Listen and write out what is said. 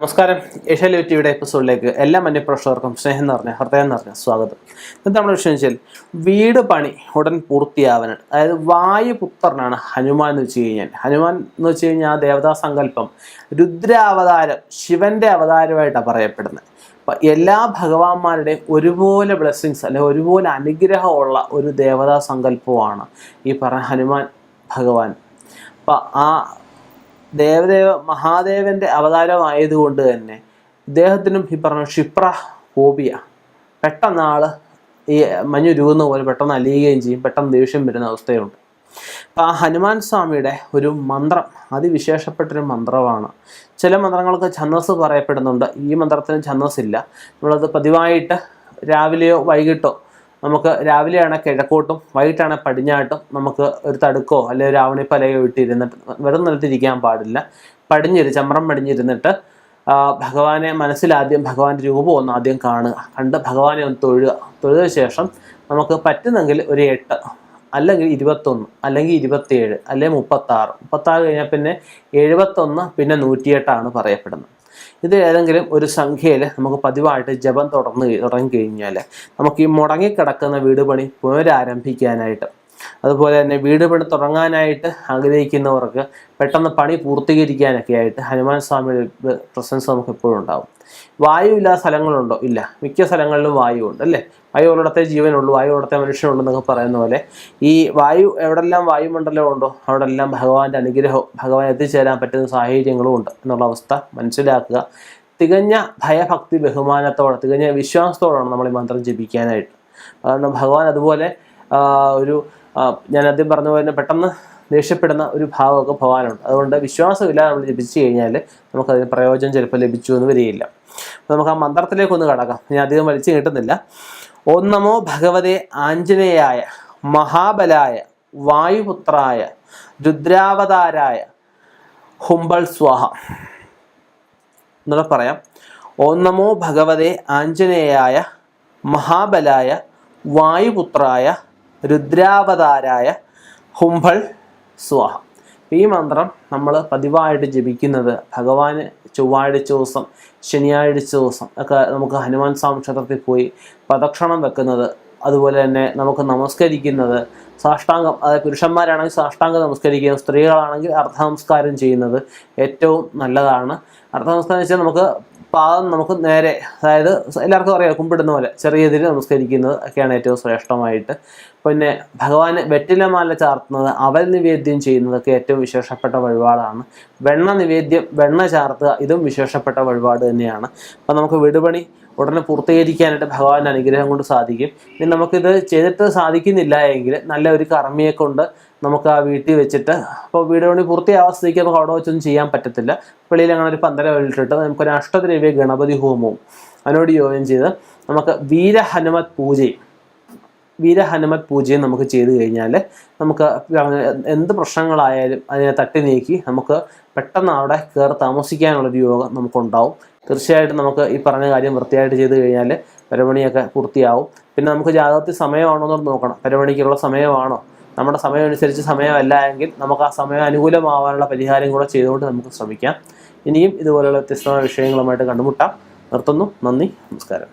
നമസ്കാരം. ഏഷ്യാനെറ്റ് ടിവിയുടെ എപ്പിസോഡിലേക്ക് എല്ലാ മന്യപ്രേക്ഷകർക്കും സ്നേഹം നിറഞ്ഞ ഹൃദയം നിറഞ്ഞ സ്വാഗതം. ഇന്നത്തെ നമ്മുടെ വിഷയം വെച്ചാൽ വീട് പണി ഉടൻ പൂർത്തിയാവാനാണ്. അതായത് വായുപുത്രനാണ് ഹനുമാൻ എന്ന് വെച്ച് കഴിഞ്ഞാൽ. ഹനുമാൻ എന്ന് വെച്ച് കഴിഞ്ഞാൽ ആ ദേവതാ സങ്കല്പം രുദ്രാവതാരം, ശിവന്റെ അവതാരമായിട്ടാണ് പറയപ്പെടുന്നത്. അപ്പം എല്ലാ ഭഗവാന്മാരുടെയും ഒരുപോലെ ബ്ലെസ്സിങ്സ് അല്ലെങ്കിൽ ഒരുപോലെ അനുഗ്രഹമുള്ള ഒരു ദേവതാ സങ്കല്പമാണ് ഈ പറഞ്ഞ ഹനുമാൻ ഭഗവാൻ. അപ്പം ആ മഹാദേവന്റെ അവതാരമായതുകൊണ്ട് തന്നെ ഇദ്ദേഹത്തിനും ഈ പറഞ്ഞ ക്ഷിപ്ര കോപിയ, പെട്ടെന്ന് ഈ മഞ്ഞുരുകുന്ന പോലെ പെട്ടെന്ന് അലിയുകയും ചെയ്യും, പെട്ടെന്ന് ദേഷ്യം വരുന്ന അവസ്ഥയുണ്ട്. അപ്പം ആ ഹനുമാൻ സ്വാമിയുടെ ഒരു മന്ത്രം അതിവിശേഷപ്പെട്ടൊരു മന്ത്രമാണ്. ചില മന്ത്രങ്ങൾക്ക് ഛന്ദസ് പറയപ്പെടുന്നുണ്ട്, ഈ മന്ത്രത്തിന് ഛന്ദസ്സില്ല. നമ്മളത് പതിവായിട്ട് രാവിലെയോ വൈകിട്ടോ, നമുക്ക് രാവിലെയാണ് കിഴക്കോട്ടും വൈകിട്ടാണ് പടിഞ്ഞാട്ടും നമുക്ക് ഒരു തടുക്കോ അല്ലെങ്കിൽ രാവണിപ്പലയോ ഇട്ടിരുന്നിട്ട് വെറും നിലത്തിരിക്കാൻ പാടില്ല. ചമ്രം പടിഞ്ഞിരുന്നിട്ട് ഭഗവാനെ മനസ്സിലാദ്യം ഭഗവാന്റെ രൂപം ഒന്ന് ആദ്യം കാണുക, കണ്ട് ഭഗവാനെ ഒന്ന് തൊഴുത ശേഷം നമുക്ക് പറ്റുന്നെങ്കിൽ ഒരു 8 അല്ലെങ്കിൽ 21 അല്ലെങ്കിൽ 27 അല്ലെങ്കിൽ 36 കഴിഞ്ഞാൽ പിന്നെ 71 പിന്നെ 108 പറയപ്പെടുന്നത്. ഇത് ഏതെങ്കിലും ഒരു സംഖ്യയിൽ നമുക്ക് പതിവായിട്ട് ജപം തുടങ്ങിക്കഴിഞ്ഞാൽ നമുക്ക് ഈ മുടങ്ങിക്കിടക്കുന്ന വീട് പണി പുനരാരംഭിക്കാനായിട്ട്, അതുപോലെ തന്നെ വീട് പണി തുടങ്ങാനായിട്ട് ആഗ്രഹിക്കുന്നവർക്ക് പെട്ടെന്ന് പണി പൂർത്തീകരിക്കാനൊക്കെ ആയിട്ട് ഹനുമാൻ സ്വാമിയുടെ പ്രസൻസ് നമുക്ക് എപ്പോഴും ഉണ്ടാവും. വായു ഇല്ലാത്ത സ്ഥലങ്ങളുണ്ടോ? ഇല്ല, മിക്ക സ്ഥലങ്ങളിലും വായു ഉണ്ട് അല്ലേ. വായു ഉള്ളിടത്തെ ജീവനുള്ളൂ, വായു ഉള്ളിടത്തെ മനുഷ്യനുള്ളൂ എന്നൊക്കെ പറയുന്ന പോലെ ഈ വായു എവിടെല്ലാം വായുമണ്ഡലം ഉണ്ടോ അവിടെല്ലാം ഭഗവാന്റെ അനുഗ്രഹവും ഭഗവാൻ എത്തിച്ചേരാൻ പറ്റുന്ന സാഹചര്യങ്ങളും ഉണ്ട് എന്നുള്ള അവസ്ഥ മനസ്സിലാക്കുക. തികഞ്ഞ ഭയഭക്തി ബഹുമാനത്തോടെ, തികഞ്ഞ വിശ്വാസത്തോടാണ് നമ്മൾ ഈ മന്ത്രം ജപിക്കാനായിട്ട്. കാരണം ഭഗവാൻ അതുപോലെ ഞാൻ ആദ്യം പറഞ്ഞ പോലെ പെട്ടെന്ന് ദേഷ്യപ്പെടുന്ന ഒരു ഭാവമൊക്കെ ഭഗവാനുണ്ട്. അതുകൊണ്ട് വിശ്വാസമില്ലാതെ നമ്മൾ ജപിച്ചു കഴിഞ്ഞാൽ നമുക്കതിന് പ്രയോജനം ചിലപ്പോൾ ലഭിച്ചു എന്ന് വരികയില്ല. അപ്പോൾ നമുക്ക് ആ മന്ത്രത്തിലേക്കൊന്ന് കടക്കാം, ഞാൻ അധികം വലിച്ചു കിട്ടുന്നില്ല. ഓം നമോ ഭഗവതേ ആഞ്ജനേയായ മഹാബലായ വായുപുത്രായ രുദ്രാവതാരായ ഹുംബൾ സ്വാഹ എന്നൂടെ പറയാം. ഓം നമോ ഭഗവതേ ആഞ്ജനേയായ മഹാബലായ വായുപുത്രായ രുദ്രാവതാരായ ഹുംബൾ സ്വാഹ. ഈ മന്ത്രം നമ്മൾ പതിവായിട്ട് ജപിക്കുന്നത് ഭഗവാന് ചൊവ്വാഴ്ച ദിവസം, ശനിയാഴ്ച ദിവസം ഒക്കെ നമുക്ക് ഹനുമാൻ സ്വാമി ക്ഷേത്രത്തിൽ പോയി പ്രദക്ഷിണം വെക്കുന്നത്, അതുപോലെ തന്നെ നമുക്ക് നമസ്കരിക്കുന്നത്, സാഷ്ടാംഗം, അതായത് പുരുഷന്മാരാണെങ്കിൽ സാഷ്ടാംഗം നമസ്കരിക്കുന്നത്, സ്ത്രീകളാണെങ്കിൽ അർദ്ധ നമസ്കാരം ചെയ്യുന്നത് ഏറ്റവും നല്ലതാണ്. അർദ്ധ നമസ്കാരം വെച്ചാൽ നമുക്ക് പാദം നമുക്ക് നേരെ, അതായത് എല്ലാവർക്കും അറിയാം കുമ്പിടുന്ന പോലെ ചെറിയ ഇതിൽ നമസ്കരിക്കുന്നത് ഒക്കെയാണ് ഏറ്റവും ശ്രേഷ്ഠമായിട്ട്. പിന്നെ ഭഗവാന് വെറ്റിലമാല ചാർത്തുന്നത്, അവൽ നിവേദ്യം ചെയ്യുന്നതൊക്കെ ഏറ്റവും വിശേഷപ്പെട്ട വഴിപാടാണ്. വെണ്ണ ചാർത്തുക, ഇതും വിശേഷപ്പെട്ട വഴിപാട് തന്നെയാണ്. അപ്പം നമുക്ക് വീടുപണി ഉടനെ പൂർത്തീകരിക്കാനായിട്ട് ഭഗവാന്റെ അനുഗ്രഹം കൊണ്ട് സാധിക്കും. ഇനി നമുക്കിത് ചെയ്തിട്ട് സാധിക്കുന്നില്ല എങ്കിൽ നല്ല ഒരു കർമ്മിയെ കൊണ്ട് നമുക്ക് ആ വീട്ടിൽ വെച്ചിട്ട്, അപ്പോൾ വീട് പണി പൂർത്തിയാവാൻ സ്ഥിതിക്ക് നമുക്ക് അവിടെ വെച്ചൊന്നും ചെയ്യാൻ പറ്റത്തില്ല, വെളിയിൽ അങ്ങനെ ഒരു പന്തല ഇട്ടിട്ട് നമുക്കൊരു അഷ്ടദ്രവ്യ ഗണപതി ഹോമവും അതിനോട് യോജനം ചെയ്ത് നമുക്ക് വീരഹനുമത് പൂജയും നമുക്ക് ചെയ്തു കഴിഞ്ഞാൽ നമുക്ക് എന്ത് പ്രശ്നങ്ങളായാലും അതിനെ തട്ടി നീക്കി നമുക്ക് പെട്ടെന്ന് അവിടെ കയറി താമസിക്കാനുള്ളൊരു യോഗം നമുക്കുണ്ടാവും. തീർച്ചയായിട്ടും നമുക്ക് ഈ പറഞ്ഞ കാര്യം വൃത്തിയായിട്ട് ചെയ്ത് കഴിഞ്ഞാൽ പരമണിയൊക്കെ പൂർത്തിയാവും. പിന്നെ നമുക്ക് ജാതകത്തിൽ സമയമാണോ എന്ന് നോക്കണം, പരമണിക്കുള്ള സമയമാണോ, നമ്മുടെ സമയം അനുസരിച്ച് സമയമല്ല എങ്കിൽ നമുക്ക് ആ സമയം അനുകൂലമാവാനുള്ള പരിഹാരം കൂടെ ചെയ്തുകൊണ്ട് നമുക്ക് ശ്രമിക്കാം. ഇനിയും ഇതുപോലെയുള്ള വ്യത്യസ്തമായ വിഷയങ്ങളുമായിട്ട് കണ്ടുമുട്ടാം. നിർത്തുന്നു. നന്ദി, നമസ്കാരം.